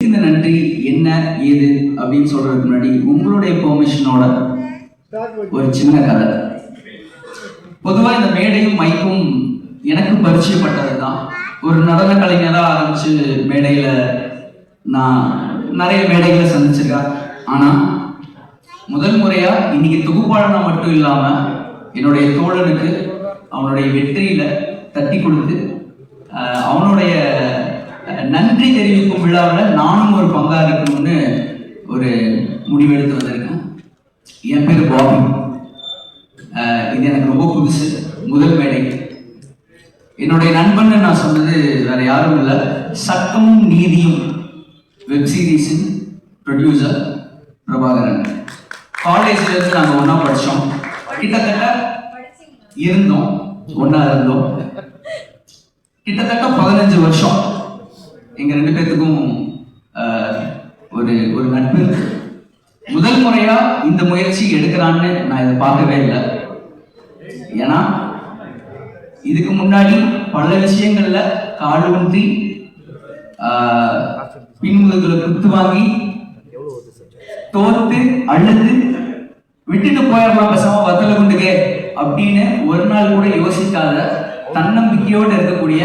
இந்த நன்றி என்ன ஏது அப்படின்னு சொல்றதுக்கு முன்னாடி உங்களுடைய பெர்மிஷனோட ஒரு சின்ன கதை. பொதுவா இந்த மேடையும் மைக்கும் எனக்கு பரிச்சயப்பட்டது தான். ஒரு நடன கலைஞராக ஆரம்பிச்சு மேடையில நான் நிறைய மேடைகளை சந்திச்சிருக்கேன். ஆனா முதல் முறையா இன்னைக்கு தொகுப்பாளனா மட்டும் இல்லாம என்னுடைய தோழனுக்கு அவனுடைய வெற்றியில தட்டி கொடுத்து அவனுடைய நன்றி தெரிவிக்கும் விழாவில் நானும் ஒரு பங்கா இருக்கணும்னு ஒரு முடிவெடுத்து வந்திருக்கேன். என் பேர் பாபி. இது எனக்கு ரொம்ப புதுசு, முதல் மேடை. என்னுடைய நண்பன் நான் சொன்னது வேற யாரும் இல்லை, சட்டமும் நீதியும் வெப் சீரிஸின் ப்ரொடியூசர் பிரபாகரன். காலேஜ்ல இருந்து நாங்கள் ஒன்றா படித்தோம், கிட்டத்தட்ட இருந்தோம், ஒன்றா இருந்தோம். கிட்டத்தட்ட 15 வருஷம் எங்க 2 பேர்த்துக்கும் ஒரு நட்பு. முதல் முறையா இந்த முயற்சி எடுக்கிறான்னு நான் இதை பார்க்கவே இல்லை. ஏன்னா இதுக்கு முன்னாடி பல விஷயங்கள்ல கால் ஊன்றி பின்முதுகுல குத்து வாங்கி தோத்து அழுது விட்டுட்டு போயிடலாம் பேசாம வத்தல குண்டுகே அப்படின்னு ஒரு நாள் கூட யோசிக்காத தன்னம்பிக்கையோடு இருக்கக்கூடிய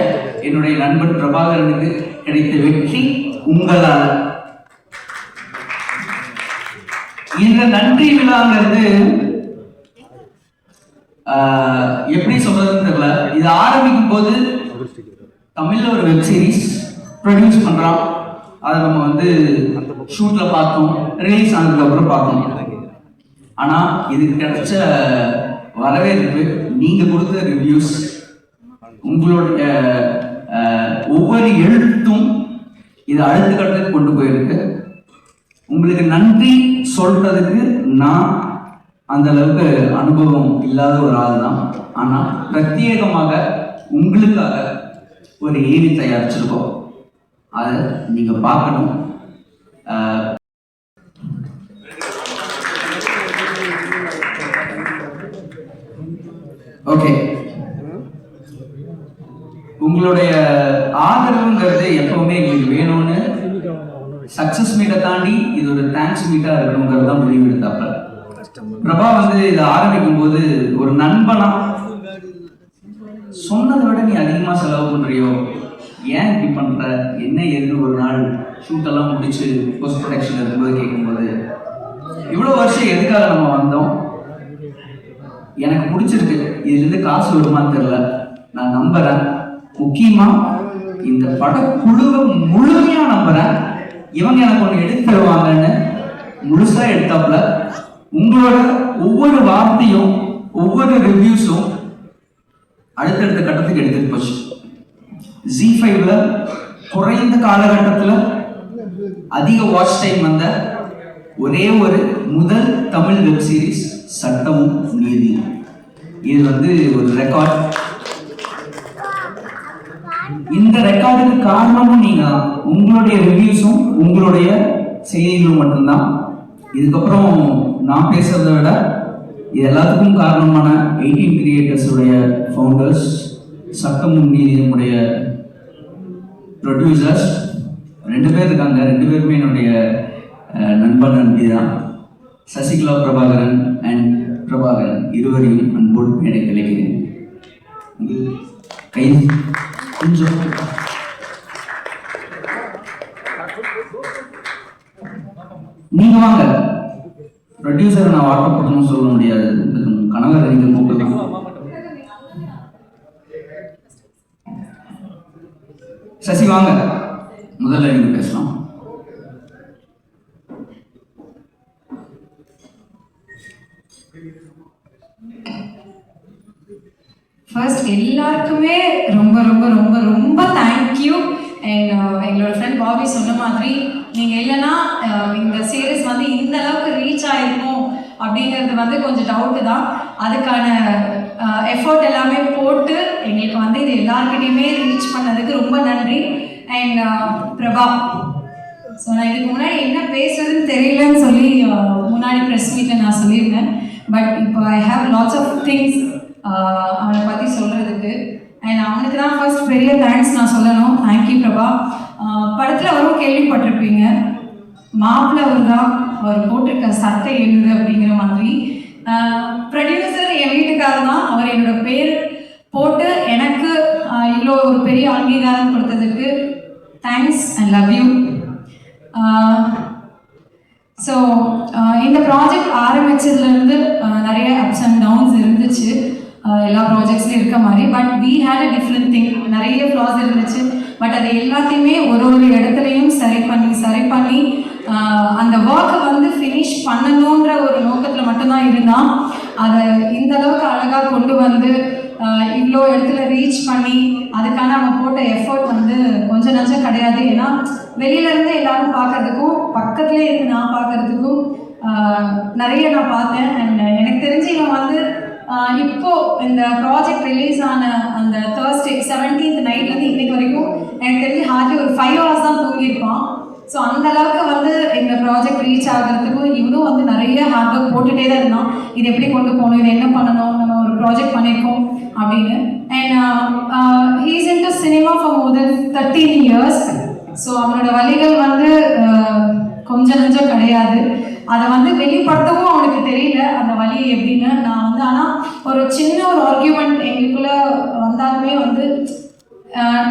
என்னுடைய நண்பன் பிரபாகரனுக்கு கிடைத்த வெற்றி உங்களால். இந்த நன்றி விழாங்கிறது எப்படி சொல்றதுன்னு தெரியல. இது ஆரம்பிக்கும் போது தமிழ்ல ஒரு வெப் சீரிஸ் ப்ரொடியூஸ் பண்றான், அதை நம்ம ஷூட்ல பார்த்தோம், ரிலீஸ் ஆனதுக்கு அப்புறம் பார்த்தோம். ஆனா இதுக்கு கிடைச்ச வரவேற்பு, நீங்க கொடுத்த ரிவ்யூஸ், உங்களுடைய ஒவ்வொரு எழுத்தும் இது அடுத்த கட்டத்துக்கு கொண்டு போயிருக்கு. உங்களுக்கு நன்றி சொல்றதுக்கு நான் அந்த அளவுக்கு அனுபவம் இல்லாத ஒரு ஆள் தான். ஆனா பிரத்யேகமாக உங்களுக்காக ஒரு ஏவி தயாரிச்சிருக்கோம், அதை நீங்க பார்க்கணும். ஓகே, உங்களுடைய ஆதரவுங்கிறது எப்பவுமே எங்களுக்கு வேணும்னு சக்சஸ் மீட்டை தாண்டி இது ஒரு தேங்க்ஸ் மீட்டா இருக்கணுங்கிறது தான் முடிவு எடுத்தாப்ப. பிரபா இதை ஆரம்பிக்கும் போது ஒரு நண்பனா சொன்னதை விட நீ அதிகமா செலவு பண்றியோ, ஏன் இப்படி பண்ற, என்ன எது ஒரு நாள் ஷூட்டெல்லாம் முடிச்சு போஸ்ட் ப்ரொடக்ஷன் இருக்கும்போது கேட்கும்போது இவ்வளவு வருஷம் எதுக்காக நம்ம வந்தோம், எனக்கு பிடிச்சிருக்கு, இதுலேருந்து காசு வருமானு தெரியல, நான் நம்புறேன், முக்கியமா இந்த படக்குழுவை முழுமையா நம்புறேன், இவங்க எனக்கு ஒன்று எடுத்து தருவாங்கன்னு முழுசா எடுத்தாப்புல. உங்களோட ஒவ்வொரு வார்த்தையும் ஒவ்வொரு ரிவ்யூஸும் அடுத்தடுத்த கட்டத்துக்கு எடுத்துட்டு போச்சு. Z5ல குறைந்த காலகட்டத்தில் அதிக வாட்ச் டைம் வந்த ஒரே ஒரு முதல் தமிழ் வெப் சீரிஸ் சட்டமும் நீதியும். இது ஒரு ரெக்கார்ட். இந்த ரெக்கார்டுக்கு காரணமும் நீங்க, உங்களுடைய ரிவ்யூஸும் உங்களுடைய செய்திகளும் மட்டும்தான். இதுக்கப்புறம் நான் பேசுறதை விட இது எல்லாத்துக்கும் காரணமான 18 கிரியேட்டர்ஸ் உடைய ஃபவுண்டர்ஸ், சட்டமும் நீதியுடைய ப்ரொடியூசர்ஸ் 2 பேர் இருக்காங்க. 2 பேருமே என்னுடைய நண்பன் நண்பி தான். சசிகலா பிரபாகரன் அண்ட் பிரபாகரன் இருவரையும் அன்போடு மேடை கிடைக்கிறேன். கை கொஞ்சம் நீங்க வாங்க. ப்ரொடியூசரை நான் வாட்டர் போடணும்னு சொல்ல முடியாது, கணவர் நீங்க கூப்பிடலாம். சசி வாங்க, முதல்ல நீங்க பேசலாம். ஃபர்ஸ்ட் எல்லாருக்குமே ரொம்ப ரொம்ப ரொம்ப ரொம்ப தேங்க்யூ. அண்ட் எங்களோட ஃப்ரெண்ட் பாபி சொன்ன மாதிரி நீங்கள் இல்லைன்னா இந்த சீரீஸ் இந்த அளவுக்கு ரீச் ஆகிருக்கும் அப்படிங்கிறது கொஞ்சம் டவுட்டு தான். அதுக்கான எஃபோர்ட் எல்லாமே போட்டு எங்களுக்கு இது எல்லாருக்கிட்டையுமே ரீச் பண்ணதுக்கு ரொம்ப நன்றி. அண்ட் பிரபா, ஸோ நான் இதுக்கு முன்னாடி என்ன பேசுறதுன்னு தெரியலன்னு சொல்லி முன்னாடி ப்ரெஸ் மீட்டில் நான் சொல்லியிருந்தேன். பட் இப்போ I have lots of things அவனை பற்றி சொல்கிறதுக்கு. அண்ட் அவனுக்கு தான் ஃபர்ஸ்ட் பெரிய தேங்க்ஸ் நான் சொல்லணும். தேங்க்யூ பிரபா. படத்தில் வரும் கேள்விப்பட்டிருப்பீங்க, மாப்பிள்ளை அவர் தான், அவர் போட்டிருக்க சட்டை எழுது அப்படிங்கிற மாதிரி. ப்ரொடியூசர் என் வீட்டுக்காரர் தான், அவர் என்னோட பேர் போட்டு எனக்கு இவ்வளோ ஒரு பெரிய அங்கீகாரம் கொடுத்ததுக்கு thanks and love you. So இந்த ப்ராஜெக்ட் ஆரம்பித்ததுலேருந்து நிறைய அப்ஸ் அண்ட் டவுன்ஸ் இருந்துச்சு, எல்லா ப்ராஜெக்ட்ஸ்லையும் இருக்க மாதிரி. But we had a different thing. நிறைய ஃப்ளாஸ் இருந்துச்சு, பட் அது எல்லாத்தையுமே ஒரு ஒரு இடத்துலையும் சரி பண்ணி அந்த ஒர்க்கை வந்து ஃபினிஷ் பண்ணணுன்ற ஒரு நோக்கத்தில் மட்டும்தான் இருந்தான். அதை இந்த அளவுக்கு அழகாக கொண்டு வந்து இவ்வளோ இடத்துல ரீச் பண்ணி அதுக்கான அவன் போட்ட எஃபர்ட் வந்து கொஞ்சம் நஞ்சம் கிடையாது. ஏன்னா வெளியிலேருந்து எல்லாரும் பார்க்கறதுக்கும் பக்கத்துலேயே இருந்து நான் பார்க்கறதுக்கும் நிறைய நான் பார்த்தேன். அண்ட் எனக்கு தெரிஞ்சு இவன் வந்து இப்போ இந்த ப்ராஜெக்ட் ரிலீஸ் ஆன அந்த Thursday 17th நைட்லேருந்து இன்னைக்கு வரைக்கும் எனக்கு தெரிஞ்சு ஹார்ட்லி ஒரு 5 hours தான் தூங்கியிருப்பான். ஸோ அந்த அளவுக்கு வந்து இந்த ப்ராஜெக்ட் ரீச் ஆகிறதுக்கும் இவனும் வந்து நிறைய ஹார்ட் ஒர்க் போட்டுகிட்டே தான் இருந்தான். இது எப்படி கொண்டு போகணும், இது என்ன பண்ணணும், நம்ம ஒரு ப்ராஜெக்ட் பண்ணியிருக்கோம் அப்படின்னு. And he's in to cinema for more then 13 years. So அவனோட வழிகள் வந்து கொஞ்சம் நஞ்சம் கிடையாது. அதை வந்து வெளிப்படுத்தவும் அவனுக்கு தெரியல அந்த வழி எப்படின்னு. நான் வந்து ஆனால் ஒரு சின்ன ஒரு ஆர்கியூமெண்ட் எங்களுக்குள்ளே வந்தாலுமே வந்து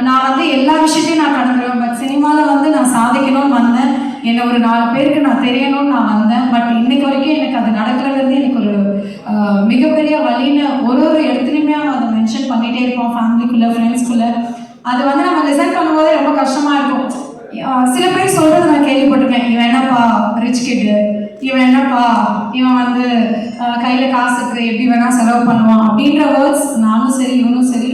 நான் வந்து எல்லா விஷயத்தையும் நான் கடந்துருவேன். பட் சினிமாவில் வந்து நான் சாதிக்கணும்னு வந்தேன், என்னை ஒரு 4 பேருக்கு நான் தெரியணும்னு நான் வந்தேன். பட் இன்னைக்கு வரைக்கும் எனக்கு அது நடக்கிறது எனக்கு ஒரு மிகப்பெரிய வழின்னு ஒரு இடத்துலையுமே அவன் அதை மென்ஷன் பண்ணிகிட்டே இருப்பான், ஃபேமிலிக்குள்ளே ஃப்ரெண்ட்ஸ்குள்ளே. அது வந்து நம்ம ரிசைன் பண்ணும்போதே ரொம்ப கஷ்டமாக இருக்கும். சில பேர் சொல்கிறது நான் கேள்விப்பட்டிருக்கேன், இவன் என்னப்பா ரிச் கிட்டு, இவன் என்னப்பா இவன் வந்து கையில் காசுக்கு எப்படி வேணால் செலவு பண்ணுவான் அப்படின்ற வேர்ட்ஸ் நானும் சரி இவனும் சரி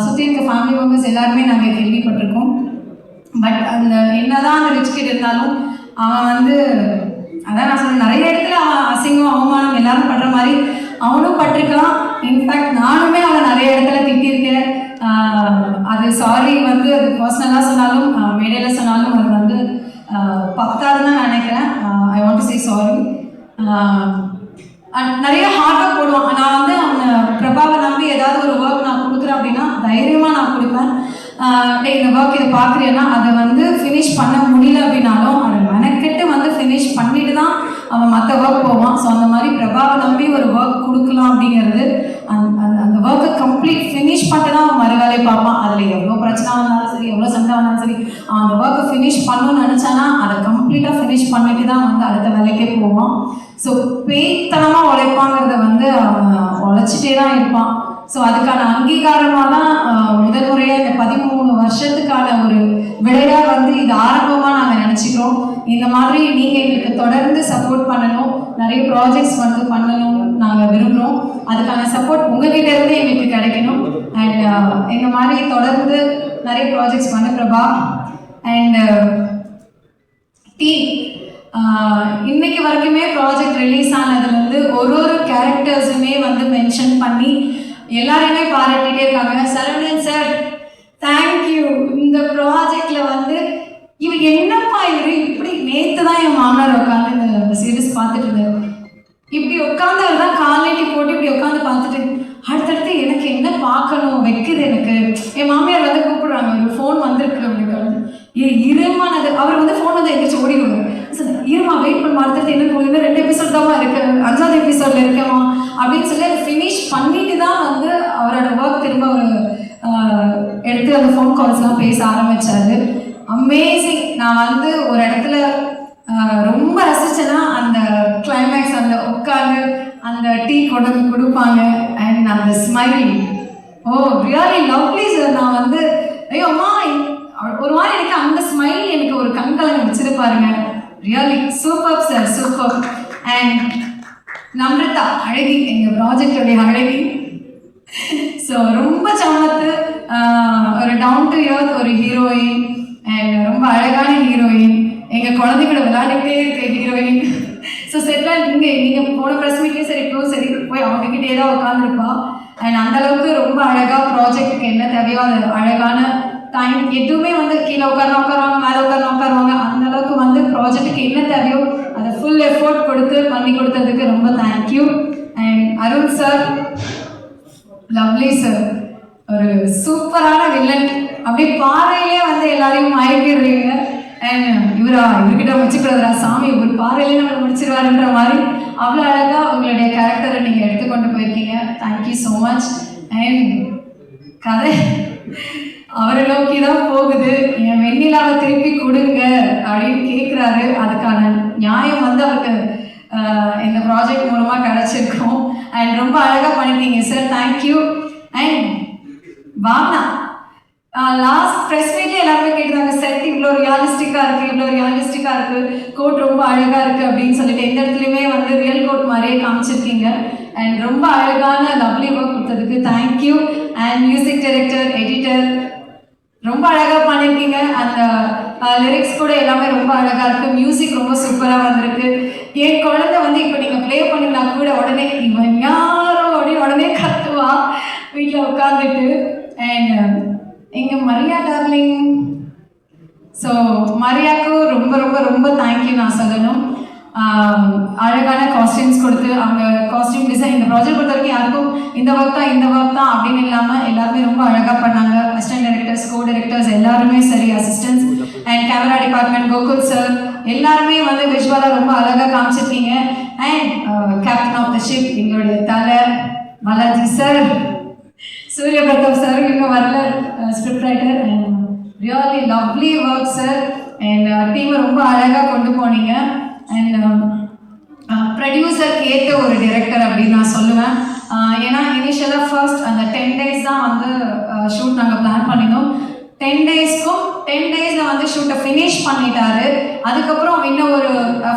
சுற்றி இருக்க ஃபேமிலி மெம்பர்ஸ் எல்லாருமே நாங்கள் கேள்விப்பட்டிருக்கோம். பட் அந்த என்னதான் அந்த ரிச் கிட் இருந்தாலும் அவன் வந்து அதான் நான் சொல்கிறேன், நிறைய இடத்துல அவன் அசிங்கம் அவமானம் எல்லாரும் படுற மாதிரி அவனும் பட்டிருக்கான். இன்ஃபேக்ட் நானுமே அவன் நிறைய இடத்துல திட்டிருக்கேன். அது சாரி வந்து அது பர்சனலாக சொன்னாலும் மேடையில் சொன்னாலும் அது வந்து பத்தாதுன்னு தான் நினைக்கிறேன். I want to say sorry. நிறைய ஹார்ட் ஒர்க் போடுவான். நான் வந்து அவனை பிரபாவை நம்பி ஏதாவது ஒரு ஒர்க் நான் கொடுக்குறேன் அப்படின்னா தைரியமாக நான் கொடுப்பேன். இந்த ஒர்க் இதை பார்க்குறேன்னா அதை வந்து ஃபினிஷ் பண்ண முடியல அப்படின்னாலும் அதை மெனக்கெட்டு வந்து ஃபினிஷ் பண்ணிட்டு தான் அவன் மற்ற ஒர்க் போவான். ஸோ அந்த மாதிரி பிரபாவை நம்பி ஒரு ஒர்க் கொடுக்கலாம் அப்படிங்கிறது அந்த ஒர்க்கை கம்ப்ளீட் ஃபினிஷ் பண்ணிட்டு தான் அவன் மறு வேலையை பார்ப்பான். அதில் எவ்வளோ பிரச்சனை வந்தாலும் சரி, எவ்வளோ சண்டை வந்தாலும் சரி, அவன் அந்த ஒர்க்கை ஃபினிஷ் பண்ணணும்னு நினச்சானா அதை கம்ப்ளீட்டாக ஃபினிஷ் பண்ணிட்டு தான் வந்து அடுத்த வேலைக்கே போவான். ஸோ பேய்த்தனமாக உழைப்பாங்கிறத வந்து அவன் உழைச்சிட்டே தான் இருப்பான். ஸோ அதுக்கான அங்கீகாரமாக தான் முதல் முறையாக இந்த 13 வருஷத்துக்கான ஒரு விடையாக வந்து இது ஆரம்பமாக நாங்கள் நினச்சிக்கிறோம். இந்த மாதிரி நீங்கள் எங்களுக்கு தொடர்ந்து சப்போர்ட் பண்ணணும், நிறைய ப்ராஜெக்ட்ஸ் வந்து பண்ணணும் நாங்கள் விரும்புகிறோம். அதுக்கான சப்போர்ட் உங்ககிட்ட இருந்து எங்களுக்கு கிடைக்கணும். அண்ட் இந்த மாதிரி தொடர்ந்து நிறைய ப்ராஜெக்ட்ஸ் பண்ண பிரபா. அண்ட் டீம் இன்னைக்கு வரைக்குமே ப்ராஜெக்ட் ரிலீஸ் ஆனதுலேருந்து ஒரு கேரக்டர்ஸுமே வந்து மென்ஷன் பண்ணி எல்லாரையுமே பாராட்டிகிட்டே இருக்காங்க. Saravanan sir thank you. இந்த ப்ராஜெக்டில் வந்து இவர் என்னப்பா இவர் இப்படி நேற்று தான் என் மாமனார் உட்காந்து இந்த சீரிஸ் பார்த்துட்டு இருந்தார். இப்படி உட்காந்து அவர் தான் காலைக்கு போட்டு இப்படி உட்காந்து பார்த்துட்டு அடுத்தடுத்து எனக்கு என்ன பார்க்கணும் வைக்குது எனக்கு. என் மாமியார் வந்து கூப்பிடுறாங்க, ஒரு ஃபோன் வந்திருக்கு அப்படின்னு. இருமானது அவர் வந்து ஃபோன் வந்து எங்கேயாச்சும் ஓடிடுவாங்க. இருமா வெயிட் பண்ண அடுத்தடுத்து என்ன போகுது, 2 எபிசோட் தான் இருக்கு, 5வது எபிசோட்ல இருக்கமா அப்படின்னு சொல்லி அதை ஃபினிஷ் பண்ணிட்டு தான் வந்து அவரோட ஒர்க் திரும்ப ஒரு எடுத்து அந்த ஃபோன் கால்ஸ்லாம் பேச ஆரம்பிச்சாரு. அமேசிங். நான் வந்து ஒரு இடத்துல ரொம்ப ரசிச்சேன்னா அந்த கிளைமேக்ஸ், அந்த உட்காந்து அந்த டீ கொண்டு வந்து கொடுப்பாங்க அண்ட் அந்த ஸ்மைல், ஓ ரியலி லவ்லி சார். நான் வந்து ஐயோ அம்மா ஒரு மாதிரி எனக்கு அந்த ஸ்மைல் எனக்கு ஒரு கண்கலங்க வச்சிருப்பாருங்க. Really super sir, super. And Namrata அழகி, எங்கள் ப்ராஜெக்டோடைய அழகி. ஸோ ரொம்ப சமத்து, ஒரு டவுன் டு எர்த் ஒரு ஹீரோயின் அண்ட் ரொம்ப அழகான ஹீரோயின். எங்கள் குழந்தைக்கூட விளையாடிக்கிட்டே இருக்க ஹீரோயின். ஸோ செட்டில் நீங்கள் போன ப்ரெஸ் மீட்லேயும் சரி இப்பவும் சரி போய் அவங்ககிட்டே தான் உட்காந்துருப்பா. அண்ட் அந்தளவுக்கு ரொம்ப அழகாக ப்ராஜெக்ட்டுக்கு என்ன தேவையோ அது அழகான டைம் எதுவுமே வந்து கீழே உட்காருவாங்க, மேலே உட்காருவாங்க. அந்த அளவுக்கு வந்து ப்ராஜெக்ட்டுக்கு என்ன தேவையோ அதை ஃபுல் எஃபோர்ட் கொடுத்து பண்ணி கொடுத்ததுக்கு ரொம்ப thank you. And Arun sir, lovely sir, ஒரு சூப்பரான வில்லன். அப்படியே பாறையிலே வந்து எல்லாரையும் மயக்கிடுறீங்க. அண்ட் இவர்கிட்ட வச்சுக்கிறதா சாமி ஒரு பாறையிலே நம்ம முடிச்சிருவாருன்ற மாதிரி அவ்வளோ அழகாக உங்களுடைய கேரக்டரை நீங்கள் எடுத்துக்கொண்டு போயிருக்கீங்க. Thank you so much. அண்ட் கதை அவரை நோக்கி தான் போகுது. என் வெண்ணிலாவை திருப்பி கொடுங்க அப்படின்னு கேட்குறாரு. அதுக்கான நியாயம் வந்து அவருக்கு இந்த ப்ராஜெக்ட் மூலமாக கிடச்சிருக்கோம். அண்ட் ரொம்ப அழகாக பண்ணியிருக்கீங்க sir. Thank you. And Bhavana last press மீட்லேயே எல்லாருமே கேட்டுருந்தாங்க, செட் இவ்வளோ ரியாலிஸ்டிக்காக இருக்குது, இவ்வளோ ரியாலிஸ்டிக்காக இருக்குது, கோட் ரொம்ப அழகாக இருக்குது அப்படின்னு சொல்லிட்டு எந்த இடத்துலையுமே வந்து ரியல் கோட் மாதிரியே காமிச்சிருக்கீங்க. அண்ட் ரொம்ப அழகான லவ்லி ஒர்க் கொடுத்ததுக்கு thank you. And music director, editor ரொம்ப அழகாக பண்ணியிருக்கீங்க. அந்த லிரிக்ஸ் கூட எல்லாமே ரொம்ப அழகாக இருக்குது. மியூசிக் ரொம்ப சூப்பராக வந்திருக்கு. என் குழந்தை வந்து இப்போ நீங்கள் ப்ளே பண்ணினா கூட உடனே இவன் யாரோ அப்படின்னு உடனே கத்துவா வீட்டில் உட்காந்துட்டு. அண்ட் எங்கள் மரியா டார்லிங், ஸோ மரியாவுக்கும் ரொம்ப ரொம்ப ரொம்ப தேங்க்யூ நான் சொல்லணும். அழகான காஸ்டியூம்ஸ் கொடுத்து அவங்க காஸ்டியூம் டிசைன் இந்த ப்ராஜெக்ட் பொறுத்த வரைக்கும் யாருக்கும் இந்த ஒர்க் தான் அப்படின்னு இல்லாமல் எல்லாருமே ரொம்ப அழகாக பண்ணாங்க. அசிஸ்டன்ட் டைரக்டர்ஸ், கோ டைரக்டர்ஸ் எல்லாருமே சரி, assistants and camera department, Gokul sir எல்லாருமே வந்து விஷுவலாக ரொம்ப அழகாக காமிச்சிருக்கீங்க. And captain of the ship எங்களுடைய தலை பாலாஜி சார், சூரிய பிரதாப் சார் இன்னும் வரல, script writer. And really lovely work sir. And டீமை ரொம்ப அழகாக கொண்டு போனீங்க. அண்ட் ப்ரொடியூசருக்கு ஏற்ற ஒரு டிரெக்டர் அப்படின்னு நான் சொல்லுவேன். ஏன்னா இனிஷியலாக ஃபர்ஸ்ட் அந்த 10 days தான் வந்து ஷூட் நாங்கள் பிளான் பண்ணியிருந்தோம். 10 days வந்து ஷூட்டை ஃபினிஷ் பண்ணிட்டாரு. அதுக்கப்புறம் இன்னும் ஒரு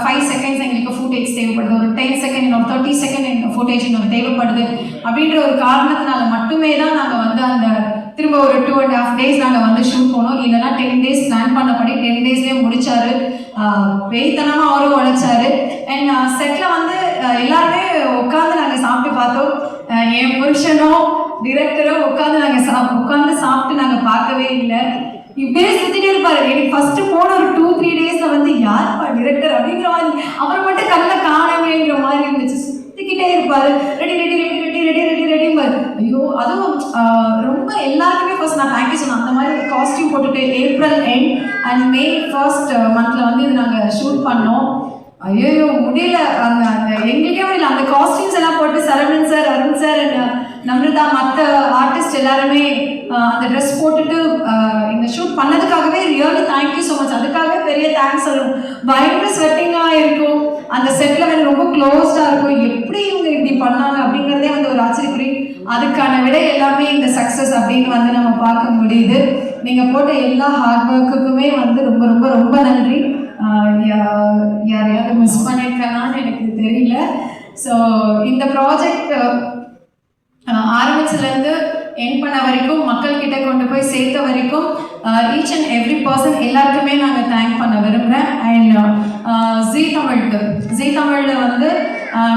5 seconds எங்களுக்கு ஃபுட்டேஜ் தேவைப்படுது, ஒரு 10 seconds, இன்னொரு 30 seconds ஃபுட்டேஜ் இன்னொரு தேவைப்படுது அப்படின்ற ஒரு காரணத்தினால மட்டுமே தான் நாங்கள் வந்து அந்த திரும்ப ஒரு 2.5 days நாங்கள் வந்து ஷூட் போனோம். இல்லைன்னா 10 days பிளான் பண்ணபடி 10 daysலேயே முடிச்சாரு. வெயித்தனமாக அவரும் உழைச்சாரு. அண்ட் செட்டில் வந்து எல்லாருமே உட்காந்து நாங்கள் சாப்பிட்டு பார்த்தோம். என் புருஷனும் டிரெக்டரும் உட்காந்து சாப்பிட்டு நாங்கள் பார்க்கவே இல்லை. இப்படியே சுற்றிட்டே இருப்பாரு. எனக்கு ஃபர்ஸ்ட்டு போன ஒரு 2-3 daysல வந்து யாருப்பா டிரெக்டர் அப்படிங்கிற மாதிரி, அவர் மட்டும் கண்ணில் காணவேங்கிற மாதிரி இருந்துச்சு. சுற்றிக்கிட்டே இருப்பாரு, ready ready ready ready ready ready ரெடிம்பாரு. ஐயோ, அதுவும் ரொம்ப எல்லாருக்குமே ஃபர்ஸ்ட் நான் தேங்க்யூ சொன்னேன். அந்த மாதிரி காஸ்டியூம் போட்டுட்டு April end and May 1st monthல வந்து இது நாங்கள் ஷூட் பண்ணோம். ஐயோ முடியல, அந்த எங்களுக்கே முடியல. அந்த காஸ்டியூம்ஸ் எல்லாம் போட்டு Saravanan sir, Arun sir and Namrata மற்ற ஆர்டிஸ்ட் எல்லாருமே அந்த ட்ரெஸ் போட்டுட்டு இந்த ஷூட் பண்ணதுக்காகவே ரியலி தேங்க்யூ ஸோ மச். அதுக்காகவே பெரிய தேங்க்ஸ் சொல்லணும். பயங்கர ஸ்வெட்டிங்காக இருக்கும். அந்த செட்டில் வந்து ரொம்ப க்ளோஸ்டாக இருக்கும். எப்படி இவங்க இப்படி பண்ணாங்க அப்படிங்கிறதே வந்து ஒரு ஆச்சரியக்குறி. அதுக்கான விட எல்லாமே இந்த சக்ஸஸ் அப்படின்னு வந்து நம்ம பார்க்க முடியுது. நீங்கள் போட்ட எல்லா ஹார்ட் ஒர்க்குக்குமே வந்து ரொம்ப ரொம்ப ரொம்ப நன்றி. யாரையாவது மிஸ் பண்ணியிருக்கேனான்னு எனக்கு தெரியல. ஸோ இந்த ப்ராஜெக்ட் ஆரம்பிச்சதுலேருந்து என் பண்ண வரைக்கும், மக்கள்கிட்ட கொண்டு போய் சேர்த்த வரைக்கும் ஈச் அண்ட் எவ்ரி பர்சன் எல்லாருக்குமே நாங்கள் தேங்க் பண்ண விரும்புகிறேன். அண்ட் ஜீ தமிழில் வந்து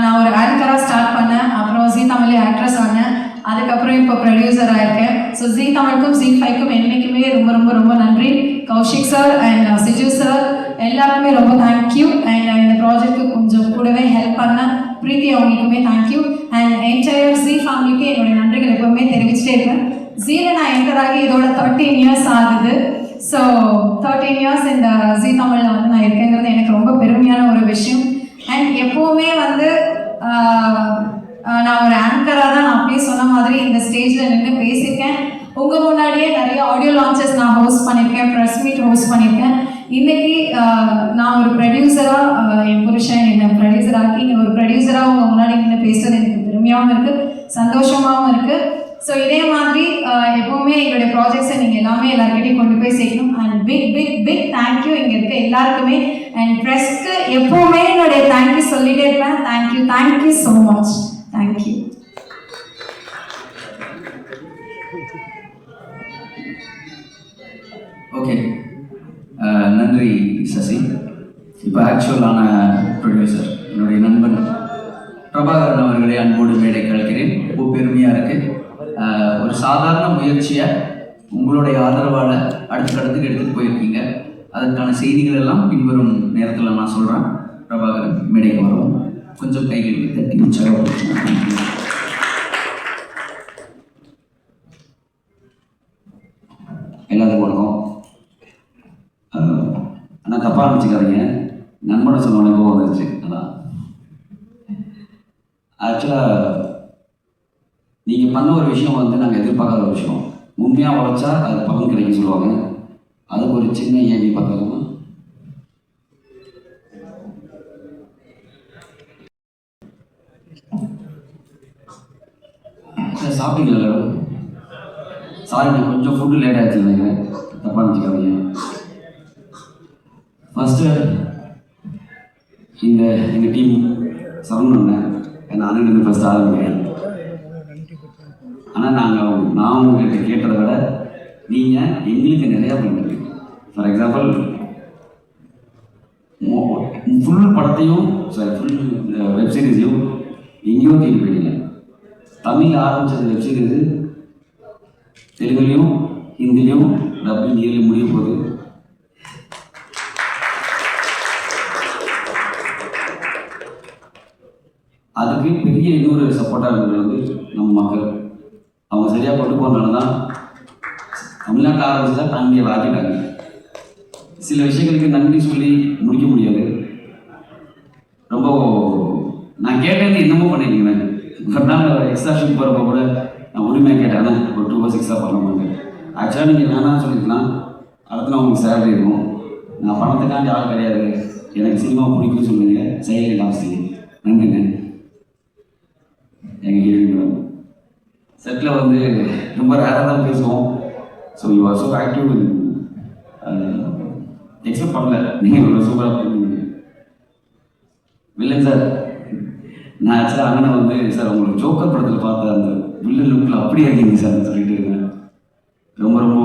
நான் ஒரு ஆங்கராக ஸ்டார்ட் பண்ணேன். அப்புறம் ஜீ தமிழ்ல ஆக்ட்ரஸ் ஆனேன். அதுக்கப்புறம் இப்போ ப்ரொடியூசர் ஆயிருக்கேன். ஸோ ஜீ தமிழுக்கும் ZEE5க்கும் என்றைக்குமே ரொம்ப ரொம்ப ரொம்ப நன்றி. கௌஷிக் சார் அண்ட் சிஜு சார் எல்லாருக்குமே ரொம்ப தேங்க்யூ. அண்ட் இந்த ப்ராஜெக்ட்டுக்கு கொஞ்சம் கூடவே ஹெல்ப் பண்ண பிரீத்தி அவங்களுக்குமே தேங்க்யூ. அண்ட் என்டையர் ZEE ஃபேமிலிக்கு என்னுடைய நன்றிகள் எப்பவுமே தெரிவிச்சுட்டே இருக்கேன். ZEEல நான் என்டர் ஆகி இதோட 13 years ஆகுது. ஸோ 13 years இந்த ZEE தமிழில் வந்து நான் இருக்கேங்கிறது எனக்கு ரொம்ப பெருமையான ஒரு விஷயம். அண்ட் எப்போவுமே வந்து நான் ஒரு ஆங்கராக தான், நான் அப்படியே சொன்ன மாதிரி இந்த ஸ்டேஜில் நின்று பேசியிருக்கேன். உங்கள் முன்னாடியே நிறைய ஆடியோ லான்ச்சஸ் நான் ஹோஸ்ட் பண்ணியிருக்கேன், ப்ரெஸ் மீட் ஹோஸ்ட் பண்ணியிருக்கேன். இன்றைக்கி நான் ஒரு ப்ரொடியூசராக, என் புருஷன் என்னை ப்ரொடியூசராக்கி ஒரு ப்ரொடியூசராக உங்கள் முன்னாடி நின்று பேசுகிறது எனக்கு பெருமையாகவும் இருக்குது, சந்தோஷமாகவும் இருக்குது. ஸோ இதே மாதிரி எப்போவுமே எங்களுடைய ப்ராஜெக்ட்ஸை நீங்கள் எல்லாமே எல்லாருக்கிட்டையும் கொண்டு போய் சேர்க்கணும். And big big big thank you இங்கே இருக்க எல்லாருக்குமே. அண்ட் ப்ரெஸ்க்கு எப்போவுமே என்னுடைய தேங்க்யூ சொல்லிகிட்டே இருப்பேன். Thank you so much. Thank you. Okay, நன்றி சசி. இப்போ ஆக்சுவலான ப்ரொடியூசர் என்னுடைய நண்பன் பிரபாகரன் அவர்களை அன்போடு மேடை கழிக்கிறேன். ரொம்ப பெருமையாக இருக்குது. ஒரு சாதாரண முயற்சியை உங்களுடைய ஆதரவால் அடுத்தடுத்துக்கு எடுத்துகிட்டு போயிருக்கீங்க. அதற்கான செய்திகள் எல்லாம் பின்வரும் நேரத்தில் நான் சொல்கிறேன். பிரபாகரன் மேடைக்கு வருவோம். கொஞ்சம் கைகள் தட்டி உற்சாகம். எல்லாருக்கும் வணக்கம். ஆனால் தப்பாக நினச்சிக்காதீங்க, நண்பனை சொன்னோடனே கோவம் வந்துருச்சு. அதான் ஆக்சுவலாக நீங்கள் பண்ண ஒரு விஷயம் வந்து நாங்கள் எதிர்பார்க்காத ஒரு விஷயம். உண்மையாக உழைச்சா அது பலன் கிடைக்கும் சொல்லுவாங்க. அதுக்கு ஒரு சின்ன ஏவி பார்க்கலாமா? சார் சாப்பிட்டீங்களா எல்லாரும்? சாரி, நான் கொஞ்சம் ஃபுட்டு லேட் ஆகிடுச்சு நினைக்கிறேன், தப்பாக நினச்சிக்காதீங்க. ஃபஸ்ட்டு எங்கள் டீம் சரவணன் என் அண்ணன் ஃபஸ்ட்டு ஆரம்பிக்கிறேன். ஆனால் நான் உங்கள்கிட்ட கேட்டதை விட நீங்கள் எங்களுக்கு நிறையா பண்ணுறீங்க. ஃபார் எக்ஸாம்பிள், ஃபுல் படத்தையும் ஃபுல் வெப்சீரிஸையும் எங்கேயோ தேடி போயிட்டீங்க. தமிழில் ஆரம்பித்தது வெப்சீரிஸு தெலுங்குலையும் ஹிந்திலையும் டப்பிங் இயர்லி முடிய போகுது. அதுக்கு பெரிய இன்னொரு சப்போர்ட்டாக இருந்தது வந்து நம்ம மக்கள். அவங்க சரியாக கொண்டு போகிறதுனால தான் தமிழ்நாட்டில் ஆரம்பிச்சு தான் தாண்டியை ஆக்கிட்டாங்க. சில விஷயங்களுக்கு நன்றி சொல்லி முடிக்க முடியாது. ரொம்ப நான் கேட்டேன்னு என்னமோ பண்ணிக்கிறேன். ஒரு நாள் எக்ஸ்ட்ரா ஷூட் போகிறப்ப கூட நான் உரிமையாக கேட்டேன், ஒரு 2 hours எக்ஸ்ட்ரா பண்ண மாட்டேன். ஆக்சுவலாக நீங்கள் வேணாம்னு சொல்லிக்கலாம், அடுத்து நான் உங்களுக்கு சேலரி இருக்கும். நான் பணத்துக்காண்டி ஆள் கிடையாது, எனக்கு சினிமா பிடிக்கும்னு சொல்லுங்க, செயல் லாஸ்ட். நன்றிங்க. எங்கள் ஹீரோயின் மேடம் செட்டில் வந்து ரொம்ப ரேராக தான் பேசுவோம். So you are so active. Expect பண்ணல நீங்கள் இவ்வளோ சூப்பராக பண்ணுவீங்க. வில்லன் சார், நான் ஆக்சுவலாக அண்ணனை வந்து சார் உங்களுக்கு ஜோக்கர் படத்தில் பார்த்த அந்த வில்லன் லுக்கில் அப்படியே இருக்கீங்க சார்னு சொல்லிட்டு இருக்கேன். ரொம்ப ரொம்ப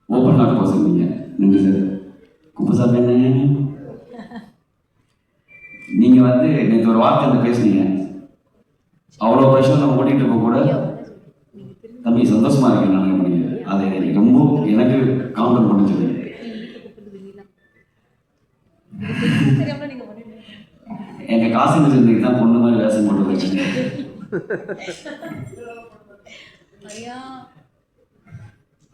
ஓப்பன் ஹார்ட் பர்சன் நீங்கள். நன்றி சார். குப்பசாமி என்ன நீங்கள் வந்து நேற்று ஒரு வார்த்தை வந்து பேசுனீங்க. அவ்வளோ பிரச்சனை நம்ம ஓட்டிகிட்டு இருக்க கூட தம்பி சந்தோஷமாக இருக்கேன் நான் பண்ணீங்க. அதை ரொம்ப எனக்கு கவுண்டர் பண்ண சொல்லுங்க. எங்கள் காசு இருந்துக்கு தான் பொண்ணு மாதிரி வேஷம் போட்டு வச்சுங்க.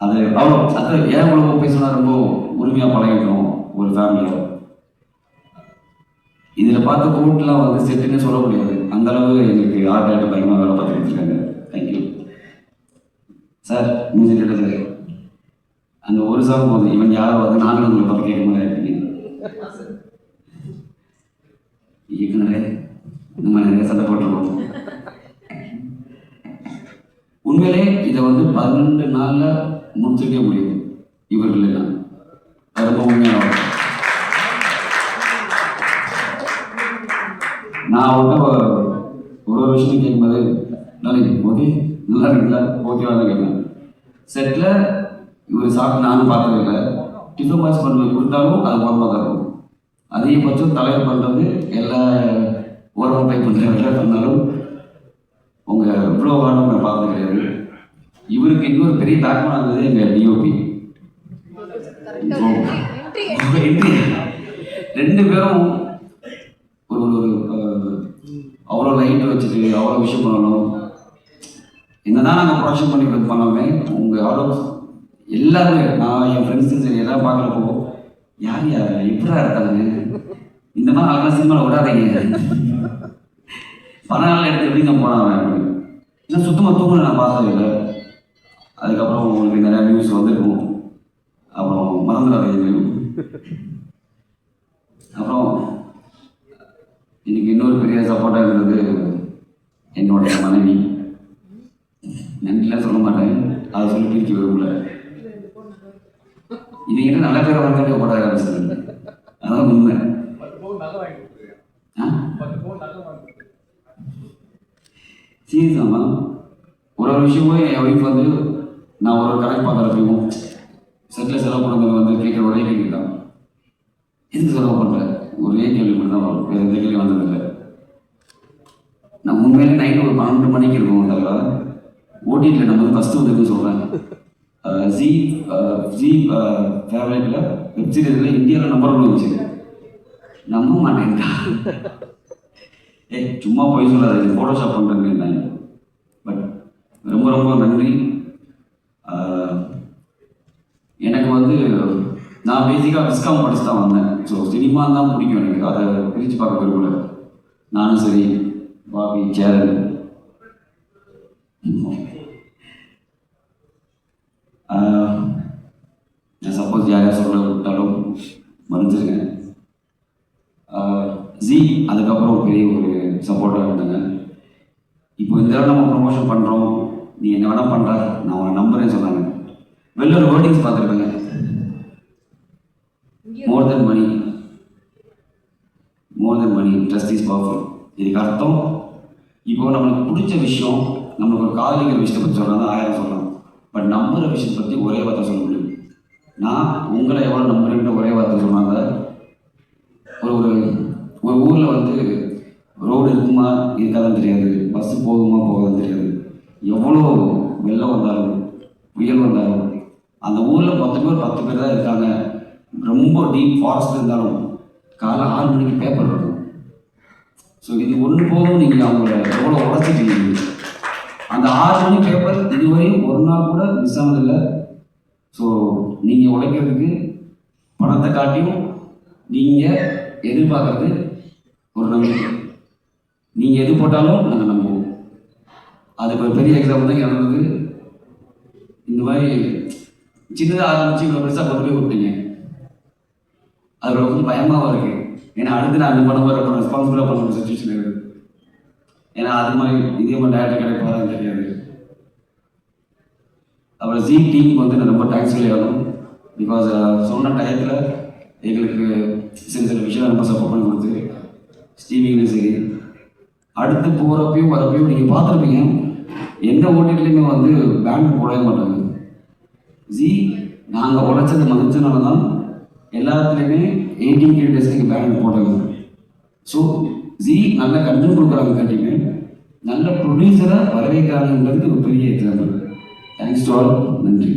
அது அவ்வளோ அது ஏன் உலகம் பேசினா ரொம்ப உரிமையாக பழகிக்கணும் ஒரு ஃபேமிலியாக. இதில் பார்த்த கோர்ட்லாம் வந்து செட்டுன்னு சொல்ல முடியாது, அந்தளவு எங்களுக்கு ஆர்ட் ஆகிட்டு பயமாக வேலை பார்த்து கொடுத்துருக்காங்க. Thank you sir. Music director sir, அந்த ஒரு சாங் போதும், இவன் யாரும் வந்து நாங்களும் உங்களை பார்த்து கேட்க மாதிரி இருக்கீங்க. இயக்குனரே, நம்ம நிறைய சண்டை போட்டுருக்கோம். உண்மையிலே இதை வந்து 12 நாளில் முடிச்சுக்கவே முடியும் இவர்கள் எல்லாம். அது ரொம்ப உண்மையாக நான் அவர்கிட்ட ஒரு விஷயம் கேட்கும்போது ஓகே நல்லா இருக்குல்ல ஓகேவா தான் கேட்பேன். செட்டில் இவர் சாப்பிட்டு நானும் பார்த்ததில்லை. டிஃபன் பாக்ஸ் பண்ண கொடுத்தாலும் அது ஓரமாக தான் இருக்கும். அதிகபட்சம் தலைவர் பண்ணுறது எல்லா ஓரமாக பை பண்ணுற வேலை பண்ணாலும் உங்கள் இவ்வளோ வாரம் நான் பார்த்தது கிடையாது. இவருக்கு இன்னொரு பெரிய பேக்ரவுண்ட் இருந்தது எங்கள் டிஓபி. 2 பேரும் ஒரு அவ்வளோ லைட் வச்சுட்டு அவ்வளோ விஷயம் பண்ணணும். என்னதான் நாங்கள் ப்ரொடக்ஷன் பண்ணி பண்ணாலுமே உங்கள் அவ்வளோ எல்லாருமே, நான் என் ஃப்ரெண்ட்ஸும் சரி எல்லாம் பார்க்குறப்போ யார் எப்படா இருக்காங்க இந்த மாதிரி ஆளுநர் சினிமாவில் விடாதீங்க, 14 நாள் எடுத்து எப்படிங்க போனாங்க இன்னும் சுத்தமாக தூங்கல நான் பார்த்தது இல்லை. அதுக்கப்புறம் உங்களுக்கு நிறையா நியூஸ் வந்துருக்கும், அப்புறம் மறந்துடாதீங்க. அப்புறம் இன்னைக்கு இன்னொரு பெரிய சப்போர்ட்டாக இருந்தது என்னோட மனைவி. நன்றிலாம் சொல்ல மாட்டேன், அதை சொல்லி பிரிக்க விரும்பல. இவங்கிட்ட நல்ல பேரை வாங்கிட்டு போட ஆரம்பிச்சது, அதான் உண்மை. சீரியஸாமா ஒரு விஷயமும் என் ஒய்ஃப் வந்து நான் ஒரு கணக்கு பார்க்குறப்பையும் செட்டில் செலவு பண்ணுறது வந்து கேட்குற ஒரே கேள்வி தான், எதுக்கு செலவு பண்ணுறேன்? ஒரே கேள்வி மட்டும் தான் வரும், வேறு எந்த கேள்வி வந்ததில்லை. நான் உண்மையிலே நைட்டு ஒரு 12 மணிக்கு இருக்கும் தவிர ஓடிடியில் நம்ம வந்து ஃபஸ்ட்டு வந்துருக்குன்னு சொல்கிறேன். ஜி ஃபேவரேட்டில் வெப்சீரிஸில் இந்தியாவில் நம்பர் 1 வந்துச்சு. நம்ப மாட்டேன்டா. சும்மா போய் சொல்லாது, இது ஃபோட்டோஷாப் பண்ணுறேன்னு. பட் ரொம்ப ரொம்ப நன்றி. எனக்கு வந்து நான் பேசிக்காக விஸ்காம் படிச்சு தான் வந்தேன். ஸோ சினிமா தான் பிடிக்கும் எனக்கு, அதை பிரித்து பார்க்க விரும்பல. நானும் சரி, பாபி, சேரன், நான் சப்போஸ் யாரையா சொல்ல விட்டாலும் மறைஞ்சிருங்க. ஜி அதுக்கப்புறம் பெரிய ஒரு சப்போர்ட்டாக இருந்தாங்க. இப்போ இந்த தடவை நம்ம ப்ரொமோஷன் பண்ணுறோம், நீ என்ன வேணால் பண்ணுற, நான் உன்னை நம்புறேன்னு சொன்னாங்க. வெளில ஒரு வேர்டிங்ஸ் பார்த்துருப்பேங்க, more than money, more than money, trust is powerful. இதுக்கு அர்த்தம் இப்போ நம்மளுக்கு பிடிச்ச விஷயம், நம்மளுக்கு ஒரு காதலிக்கிற விஷயத்தை பற்றி சொல்கிறாங்க 1000 சொல்லலாம், பட் நம்புகிற விஷயத்தை பற்றி ஒரே வார்த்தை சொல்ல முடியும். நான் உங்களை எவ்வளோ நம்புறேன்ற ஒரே வார்த்தை சொன்னாங்க. ஒரு ஒரு ஊரில் வந்து ரோடு இருக்குமா இருக்காதான்னு தெரியாது, பஸ்ஸு போகுமா போகாதான்னு தெரியாது, எவ்வளோ வெள்ளம் வந்தாலும் புயல் வந்தாலும் அந்த ஊரில் 10 பேர் தான் இருக்காங்க. ரொம்ப டீப் ஃபாரஸ்ட் இருந்தாலும் காலை 6 மணிக்கு பேப்பர் இருக்கும். ஸோ இது ஒன்று போதும், நீங்கள் அவங்கள எவ்வளோ உழைச்சிட்டீங்க. அந்த 6 மணி பேப்பர் இதுவரையும் ஒரு நாள் கூட மிஸ் ஆனதில்லை. ஸோ நீங்கள் உழைக்கிறதுக்கு பணத்தை காட்டியும் நீங்கள் எதிர்பார்க்கறது ஒரு நம்பிக்கை. நீங்கள் எது போட்டாலும் நாங்கள் நம்புவோம். அதுக்கு ஒரு பெரிய எக்ஸாம்பிள் தான் நடந்தது. இந்த மாதிரி சின்னதாக ஆரம்பிச்சு இவ்வளோ பெருசாக கொண்டு போய் விட்டீங்க. அது ரொம்ப பயமாகவும் இருக்குது. ஏன்னா அடுத்து நான் அந்த பணம் வர ரெஸ்பான்சிபிளாக பண்ண சுச்சுவேஷன் இருக்குது. ஏன்னா அது மாதிரி இதே மாதிரி டேரக்டர் கிடைப்பாரான்னு தெரியாது. அப்புறம் ஜி டீமுக்கு வந்து நான் ரொம்ப தேங்க்ஸ் சொல்லணும். பிகாஸ் சொன்ன டயத்தில் எங்களுக்கு சில விஷயம் ரொம்ப சப்போர்ட் பண்ணி கொடுத்து, ஸ்ட்ரீமிங்லையும் சரி, அடுத்து போகிறப்பையும் வரப்பையும் நீங்கள் பார்த்துருப்பீங்க, எந்த ஓடிட்லையுமே வந்து பேண்ட் போடவே மாட்டாங்க. ஜி நாங்கள் உழைச்சது மதிச்சனால தான் எல்லாத்துலேயுமே 18 கிரியேட்டர்ஸ்க்கு பேண்ட் போட்டாங்க. ஸோ ஜி நல்ல கண்டென்ட் கொடுக்குறாங்க, கண்டிப்பாக நல்ல ப்ரொடியூசராக வரவேற்கிறாங்கன்றதுக்கு ஒரு பெரிய எக்ஸாம்பிள். Thanks to all. நன்றி.